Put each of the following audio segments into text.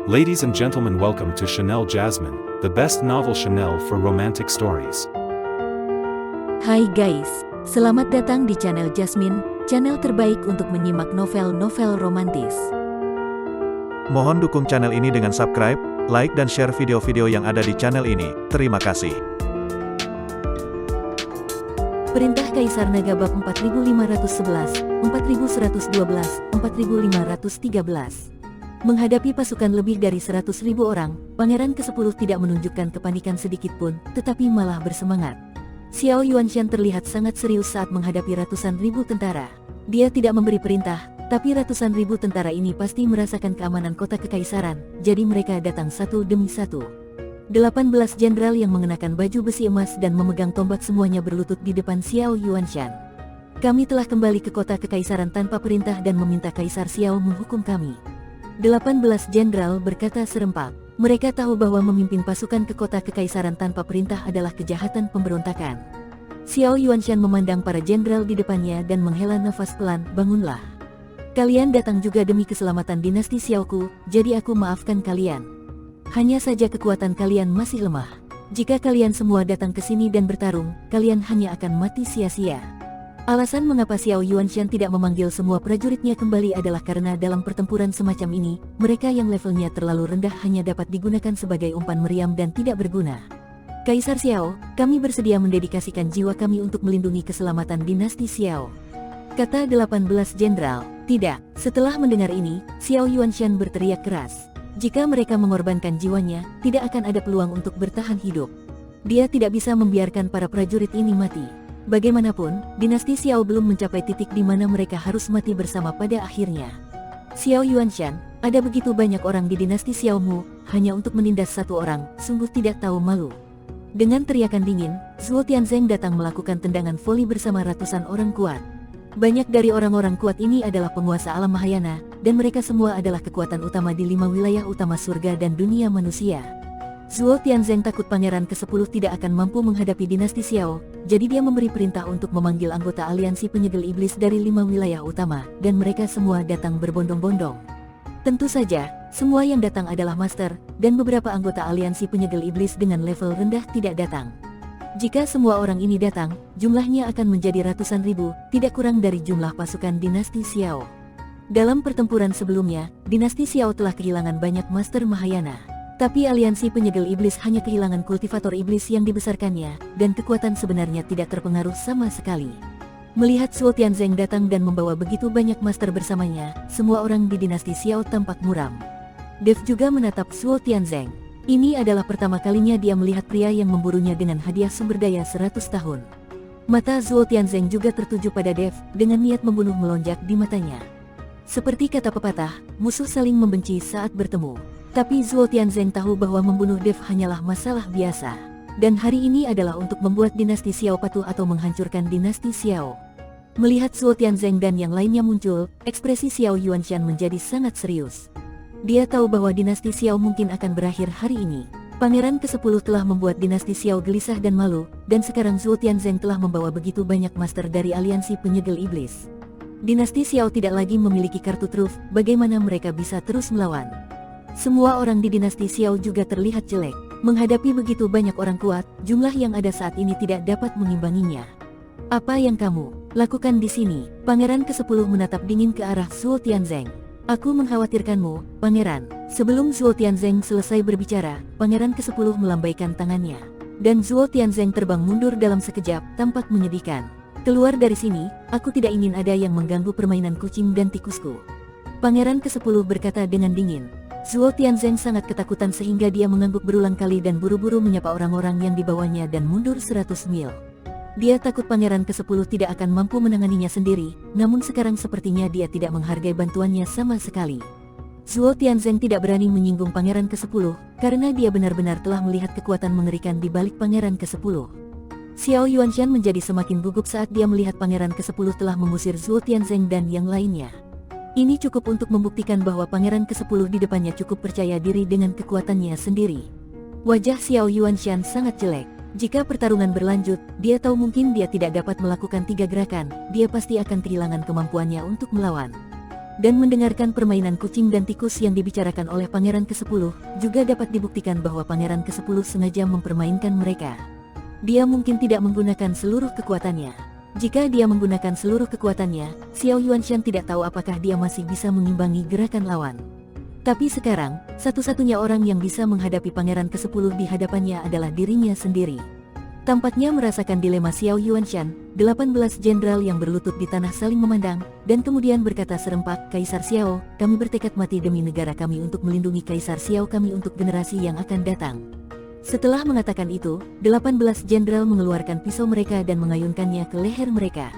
Ladies and gentlemen, welcome to Chanel Jasmine, the best novel Chanel for romantic stories. Hai guys, selamat datang di channel Jasmine, channel terbaik untuk menyimak novel-novel romantis. Mohon dukung channel ini dengan subscribe, like dan share video-video yang ada di channel ini. Terima kasih. Perintah Kaisar Naga bab 4511, 4112, 4513. Menghadapi pasukan lebih dari 100.000 orang, Pangeran ke-10 tidak menunjukkan kepanikan sedikit pun, tetapi malah bersemangat. Xiao Yuanshan terlihat sangat serius saat menghadapi ratusan ribu tentara. Dia tidak memberi perintah, tapi ratusan ribu tentara ini pasti merasakan keamanan kota kekaisaran, jadi mereka datang satu demi satu. 18 jenderal yang mengenakan baju besi emas dan memegang tombak semuanya berlutut di depan Xiao Yuanshan. Kami telah kembali ke kota kekaisaran tanpa perintah dan meminta Kaisar Xiao menghukum kami. 18 jenderal berkata serempak. Mereka tahu bahwa memimpin pasukan ke kota kekaisaran tanpa perintah adalah kejahatan pemberontakan. Xiao Yuanshan memandang para jenderal di depannya dan menghela nafas pelan, bangunlah. Kalian datang juga demi keselamatan dinasti Xiaoku, jadi aku maafkan kalian. Hanya saja kekuatan kalian masih lemah. Jika kalian semua datang ke sini dan bertarung, kalian hanya akan mati sia-sia. Alasan mengapa Xiao Yuanshan tidak memanggil semua prajuritnya kembali adalah karena dalam pertempuran semacam ini, mereka yang levelnya terlalu rendah hanya dapat digunakan sebagai umpan meriam dan tidak berguna. Kaisar Xiao, kami bersedia mendedikasikan jiwa kami untuk melindungi keselamatan dinasti Xiao. Kata 18 jenderal. Tidak. Setelah mendengar ini, Xiao Yuanshan berteriak keras. Jika mereka mengorbankan jiwanya, tidak akan ada peluang untuk bertahan hidup. Dia tidak bisa membiarkan para prajurit ini mati. Bagaimanapun, dinasti Xiao belum mencapai titik di mana mereka harus mati bersama pada akhirnya. Xiao Yuanshan, ada begitu banyak orang di dinasti Xiaomu, hanya untuk menindas satu orang, sungguh tidak tahu malu. Dengan teriakan dingin, Zhuo Tianzeng datang melakukan tendangan voli bersama ratusan orang kuat. Banyak dari orang-orang kuat ini adalah penguasa alam Mahayana, dan mereka semua adalah kekuatan utama di 5 wilayah utama surga dan dunia manusia. Zhuo Tianzeng takut Pangeran ke-10 tidak akan mampu menghadapi dinasti Xiao, jadi dia memberi perintah untuk memanggil anggota aliansi penyegel iblis dari 5 wilayah utama, dan mereka semua datang berbondong-bondong. Tentu saja, semua yang datang adalah master, dan beberapa anggota aliansi penyegel iblis dengan level rendah tidak datang. Jika semua orang ini datang, jumlahnya akan menjadi ratusan ribu, tidak kurang dari jumlah pasukan dinasti Xiao. Dalam pertempuran sebelumnya, dinasti Xiao telah kehilangan banyak master Mahayana. Tapi aliansi penyegel iblis hanya kehilangan kultivator iblis yang dibesarkannya, dan kekuatan sebenarnya tidak terpengaruh sama sekali. Melihat Zhuo Tianzeng datang dan membawa begitu banyak master bersamanya, semua orang di dinasti Xiao tampak muram. Dev juga menatap Zhuo Tianzeng. Ini adalah pertama kalinya dia melihat pria yang memburunya dengan hadiah sumber daya 100 tahun. Mata Zhuo Tianzeng juga tertuju pada Dev, dengan niat membunuh melonjak di matanya. Seperti kata pepatah, musuh saling membenci saat bertemu. Tapi Zhuo Tianzeng tahu bahwa membunuh Dev hanyalah masalah biasa. Dan hari ini adalah untuk membuat dinasti Xiao patuh atau menghancurkan dinasti Xiao. Melihat Zhuo Tianzeng dan yang lainnya muncul, ekspresi Xiao Yuanshan menjadi sangat serius. Dia tahu bahwa dinasti Xiao mungkin akan berakhir hari ini. Pangeran ke-10 telah membuat dinasti Xiao gelisah dan malu, dan sekarang Zhuo Tianzeng telah membawa begitu banyak master dari aliansi penyegel iblis. Dinasti Xiao tidak lagi memiliki kartu truf, bagaimana mereka bisa terus melawan? Semua orang di dinasti Xiao juga terlihat jelek. Menghadapi begitu banyak orang kuat, jumlah yang ada saat ini tidak dapat mengimbanginya. Apa yang kamu lakukan di sini? Pangeran ke-10 menatap dingin ke arah Zhuo Tianzeng. Aku mengkhawatirkanmu, Pangeran. Sebelum Zhuo Tianzeng selesai berbicara, Pangeran ke-10 melambaikan tangannya. Dan Zhuo Tianzeng terbang mundur dalam sekejap, tampak menyedihkan. Keluar dari sini, aku tidak ingin ada yang mengganggu permainan kucing dan tikusku. Pangeran ke-10 berkata dengan dingin. Zhuo Tianzeng sangat ketakutan sehingga dia mengangguk berulang kali dan buru-buru menyapa orang-orang yang dibawanya dan mundur 100 mil. Dia takut Pangeran ke-10 tidak akan mampu menanganinya sendiri, namun sekarang sepertinya dia tidak menghargai bantuannya sama sekali. Zhuo Tianzeng tidak berani menyinggung Pangeran ke-10, karena dia benar-benar telah melihat kekuatan mengerikan di balik Pangeran ke-10. Xiao Yuanshan menjadi semakin gugup saat dia melihat Pangeran ke-10 telah mengusir Zhuo Tianzeng dan yang lainnya. Ini cukup untuk membuktikan bahwa Pangeran ke-10 di depannya cukup percaya diri dengan kekuatannya sendiri. Wajah Xiao Yuanshan sangat jelek. Jika pertarungan berlanjut, dia tahu mungkin dia tidak dapat melakukan 3 gerakan, dia pasti akan kehilangan kemampuannya untuk melawan. Dan mendengarkan permainan kucing dan tikus yang dibicarakan oleh Pangeran ke-10, juga dapat dibuktikan bahwa Pangeran ke-10 sengaja mempermainkan mereka. Dia mungkin tidak menggunakan seluruh kekuatannya. Jika dia menggunakan seluruh kekuatannya, Xiao Yuanshan tidak tahu apakah dia masih bisa mengimbangi gerakan lawan. Tapi sekarang, satu-satunya orang yang bisa menghadapi Pangeran ke-10 di hadapannya adalah dirinya sendiri. Tampaknya merasakan dilema Xiao Yuanshan, 18 jenderal yang berlutut di tanah saling memandang, dan kemudian berkata serempak, "Kaisar Xiao, kami bertekad mati demi negara kami untuk melindungi Kaisar Xiao kami untuk generasi yang akan datang." Setelah mengatakan itu, 18 jenderal mengeluarkan pisau mereka dan mengayunkannya ke leher mereka.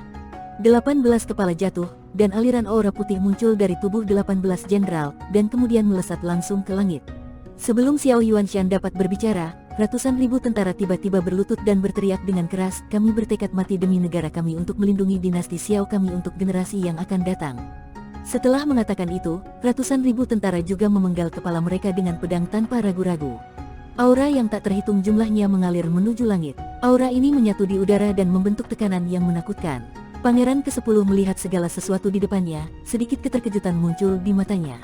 18 kepala jatuh, dan aliran aura putih muncul dari tubuh 18 jenderal, dan kemudian melesat langsung ke langit. Sebelum Xiao Yuanshan dapat berbicara, ratusan ribu tentara tiba-tiba berlutut dan berteriak dengan keras, "Kami bertekad mati demi negara kami untuk melindungi dinasti Xiao kami untuk generasi yang akan datang." Setelah mengatakan itu, ratusan ribu tentara juga memenggal kepala mereka dengan pedang tanpa ragu-ragu. Aura yang tak terhitung jumlahnya mengalir menuju langit. Aura ini menyatu di udara dan membentuk tekanan yang menakutkan. Pangeran ke-10 melihat segala sesuatu di depannya, sedikit keterkejutan muncul di matanya.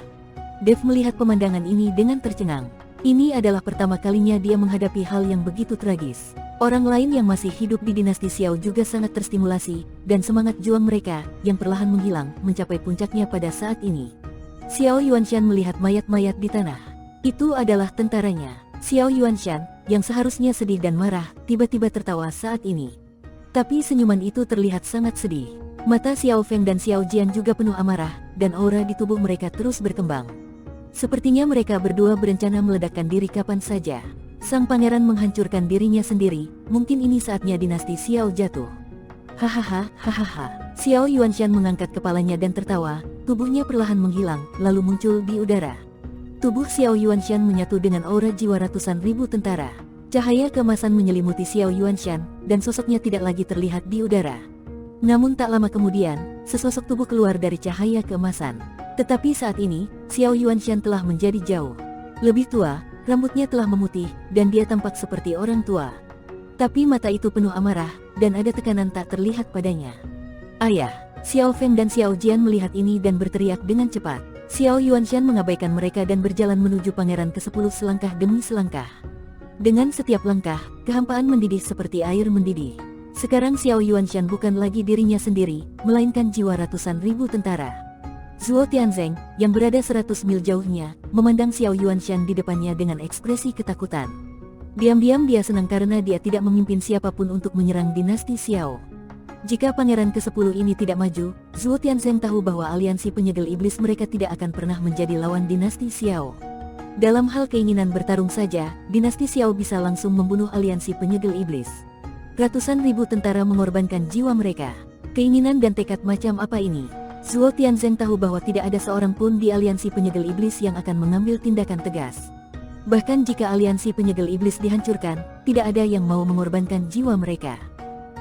Dev melihat pemandangan ini dengan tercengang. Ini adalah pertama kalinya dia menghadapi hal yang begitu tragis. Orang lain yang masih hidup di dinasti Xiao juga sangat terstimulasi, dan semangat juang mereka, yang perlahan menghilang, mencapai puncaknya pada saat ini. Xiao Yuanshan melihat mayat-mayat di tanah. Itu adalah tentaranya. Xiao Yuanshan, yang seharusnya sedih dan marah, tiba-tiba tertawa saat ini. Tapi senyuman itu terlihat sangat sedih. Mata Xiao Feng dan Xiao Jian juga penuh amarah, dan aura di tubuh mereka terus berkembang. Sepertinya mereka berdua berencana meledakkan diri kapan saja. Sang pangeran menghancurkan dirinya sendiri, mungkin ini saatnya dinasti Xiao jatuh. Hahaha, hahaha. Xiao Yuanshan mengangkat kepalanya dan tertawa, tubuhnya perlahan menghilang, lalu muncul di udara. Tubuh Xiao Yuanshan menyatu dengan aura jiwa ratusan ribu tentara. Cahaya keemasan menyelimuti Xiao Yuanshan, dan sosoknya tidak lagi terlihat di udara. Namun tak lama kemudian, sesosok tubuh keluar dari cahaya keemasan. Tetapi saat ini, Xiao Yuanshan telah menjadi jauh lebih tua, rambutnya telah memutih, dan dia tampak seperti orang tua. Tapi mata itu penuh amarah, dan ada tekanan tak terlihat padanya. "Ayah!" Xiao Feng dan Xiao Jian melihat ini dan berteriak dengan cepat. Xiao Yuanshan mengabaikan mereka dan berjalan menuju Pangeran ke-10 selangkah demi selangkah. Dengan setiap langkah, kehampaan mendidih seperti air mendidih. Sekarang Xiao Yuanshan bukan lagi dirinya sendiri, melainkan jiwa ratusan ribu tentara. Zhuo Tianzeng, yang berada 100 mil jauhnya, memandang Xiao Yuanshan di depannya dengan ekspresi ketakutan. Diam-diam dia senang karena dia tidak memimpin siapapun untuk menyerang dinasti Xiao. Jika Pangeran ke-10 ini tidak maju, Zhuo Tianzeng tahu bahwa aliansi penyegel iblis mereka tidak akan pernah menjadi lawan dinasti Xiao. Dalam hal keinginan bertarung saja, dinasti Xiao bisa langsung membunuh aliansi penyegel iblis. Ratusan ribu tentara mengorbankan jiwa mereka. Keinginan dan tekad macam apa ini? Zhuo Tianzeng tahu bahwa tidak ada seorang pun di aliansi penyegel iblis yang akan mengambil tindakan tegas. Bahkan jika aliansi penyegel iblis dihancurkan, tidak ada yang mau mengorbankan jiwa mereka.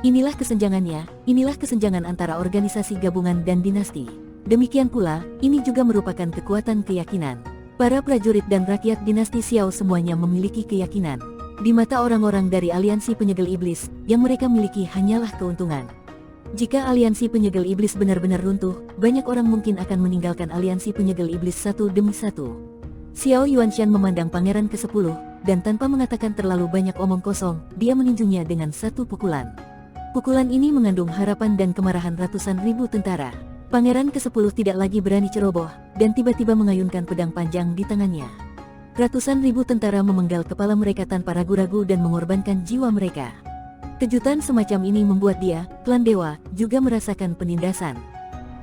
Inilah kesenjangannya, inilah kesenjangan antara organisasi gabungan dan dinasti. Demikian pula, ini juga merupakan kekuatan keyakinan. Para prajurit dan rakyat dinasti Xiao semuanya memiliki keyakinan. Di mata orang-orang dari aliansi penyegel iblis, yang mereka miliki hanyalah keuntungan. Jika aliansi penyegel iblis benar-benar runtuh, banyak orang mungkin akan meninggalkan aliansi penyegel iblis satu demi satu. Xiao Yuanshan memandang Pangeran ke-10, dan tanpa mengatakan terlalu banyak omong kosong, dia meninjunya dengan satu pukulan. Pukulan ini mengandung harapan dan kemarahan ratusan ribu tentara. Pangeran ke-10 tidak lagi berani ceroboh, dan tiba-tiba mengayunkan pedang panjang di tangannya. Ratusan ribu tentara memenggal kepala mereka tanpa ragu-ragu dan mengorbankan jiwa mereka. Kejutan semacam ini membuat dia, klan dewa, juga merasakan penindasan.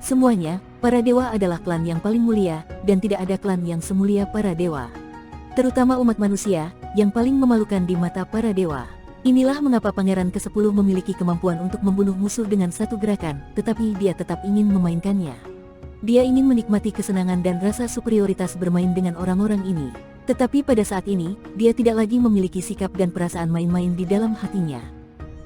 Semuanya, para dewa adalah klan yang paling mulia, dan tidak ada klan yang semulia para dewa. Terutama umat manusia, yang paling memalukan di mata para dewa. Inilah mengapa Pangeran ke-10 memiliki kemampuan untuk membunuh musuh dengan satu gerakan, tetapi dia tetap ingin memainkannya. Dia ingin menikmati kesenangan dan rasa superioritas bermain dengan orang-orang ini. Tetapi pada saat ini, dia tidak lagi memiliki sikap dan perasaan main-main di dalam hatinya.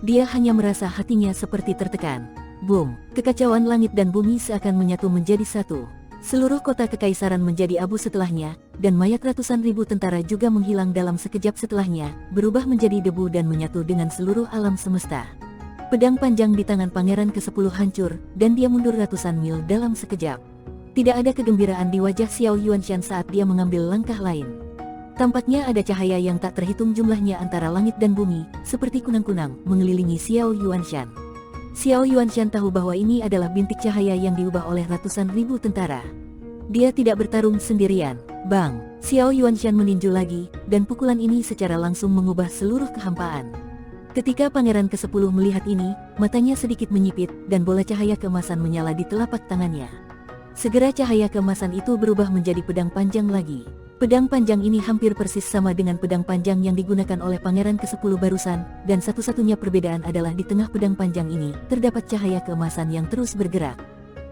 Dia hanya merasa hatinya seperti tertekan. Boom! Kekacauan langit dan bumi seakan menyatu menjadi satu. Seluruh kota kekaisaran menjadi abu setelahnya, dan mayat ratusan ribu tentara juga menghilang dalam sekejap setelahnya, berubah menjadi debu dan menyatu dengan seluruh alam semesta. Pedang panjang di tangan Pangeran ke-10 hancur, dan dia mundur ratusan mil dalam sekejap. Tidak ada kegembiraan di wajah Xiao Yuanshan saat dia mengambil langkah lain. Tampaknya ada cahaya yang tak terhitung jumlahnya antara langit dan bumi, seperti kunang-kunang, mengelilingi Xiao Yuanshan. Xiao Yuanshan tahu bahwa ini adalah bintik cahaya yang diubah oleh ratusan ribu tentara. Dia tidak bertarung sendirian. Bang! Xiao Yuanshan meninju lagi, dan pukulan ini secara langsung mengubah seluruh kehampaan. Ketika Pangeran ke-10 melihat ini, matanya sedikit menyipit, dan bola cahaya keemasan menyala di telapak tangannya. Segera cahaya keemasan itu berubah menjadi pedang panjang lagi. Pedang panjang ini hampir persis sama dengan pedang panjang yang digunakan oleh Pangeran ke-10 barusan, dan satu-satunya perbedaan adalah di tengah pedang panjang ini, terdapat cahaya keemasan yang terus bergerak.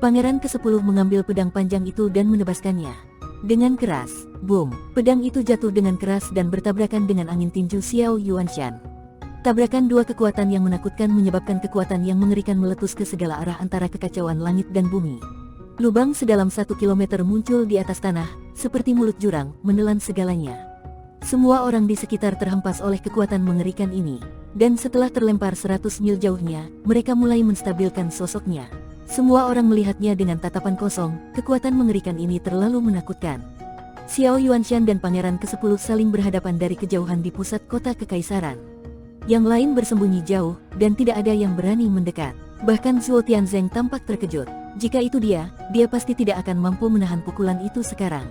Pangeran ke-10 mengambil pedang panjang itu dan menebaskannya. Dengan keras, boom, pedang itu jatuh dengan keras dan bertabrakan dengan angin tinju Xiao Yuanshan. Tabrakan dua kekuatan yang menakutkan menyebabkan kekuatan yang mengerikan meletus ke segala arah antara kekacauan langit dan bumi. Lubang sedalam 1 kilometer muncul di atas tanah, seperti mulut jurang, menelan segalanya. Semua orang di sekitar terhempas oleh kekuatan mengerikan ini. Dan setelah terlempar 100 mil jauhnya, mereka mulai menstabilkan sosoknya. Semua orang melihatnya dengan tatapan kosong, kekuatan mengerikan ini terlalu menakutkan. Xiao Yuanshan dan Pangeran ke-10 saling berhadapan dari kejauhan di pusat kota kekaisaran. Yang lain bersembunyi jauh, dan tidak ada yang berani mendekat. Bahkan Zhuo Tianzeng tampak terkejut. Jika itu dia pasti tidak akan mampu menahan pukulan itu sekarang.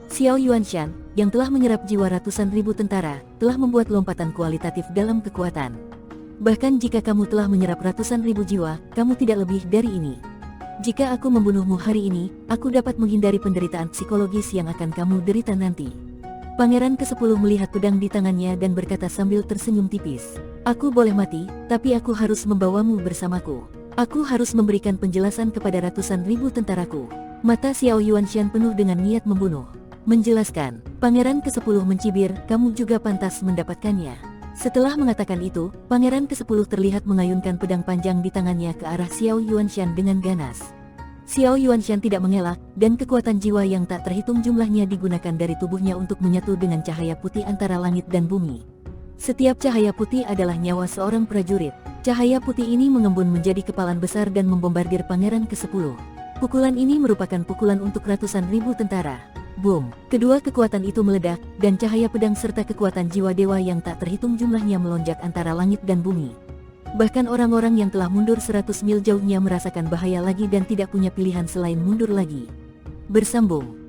Xiao Yuanshan, yang telah menyerap jiwa ratusan ribu tentara, telah membuat lompatan kualitatif dalam kekuatan. Bahkan jika kamu telah menyerap ratusan ribu jiwa, kamu tidak lebih dari ini. Jika aku membunuhmu hari ini, aku dapat menghindari penderitaan psikologis yang akan kamu derita nanti. Pangeran ke-10 melihat pedang di tangannya dan berkata sambil tersenyum tipis. Aku boleh mati, tapi aku harus membawamu bersamaku. Aku harus memberikan penjelasan kepada ratusan ribu tentaraku. Mata Xiao Yuanshan penuh dengan niat membunuh. Menjelaskan, Pangeran ke-10 mencibir, kamu juga pantas mendapatkannya. Setelah mengatakan itu, Pangeran ke-10 terlihat mengayunkan pedang panjang di tangannya ke arah Xiao Yuanshan dengan ganas. Xiao Yuanshan tidak mengelak, dan kekuatan jiwa yang tak terhitung jumlahnya digunakan dari tubuhnya untuk menyatu dengan cahaya putih antara langit dan bumi. Setiap cahaya putih adalah nyawa seorang prajurit. Cahaya putih ini mengembun menjadi kepalan besar dan membombardir Pangeran ke-10. Pukulan ini merupakan pukulan untuk ratusan ribu tentara. Boom! Kedua kekuatan itu meledak, dan cahaya pedang serta kekuatan jiwa dewa yang tak terhitung jumlahnya melonjak antara langit dan bumi. Bahkan orang-orang yang telah mundur 100 mil jauhnya merasakan bahaya lagi dan tidak punya pilihan selain mundur lagi. Bersambung.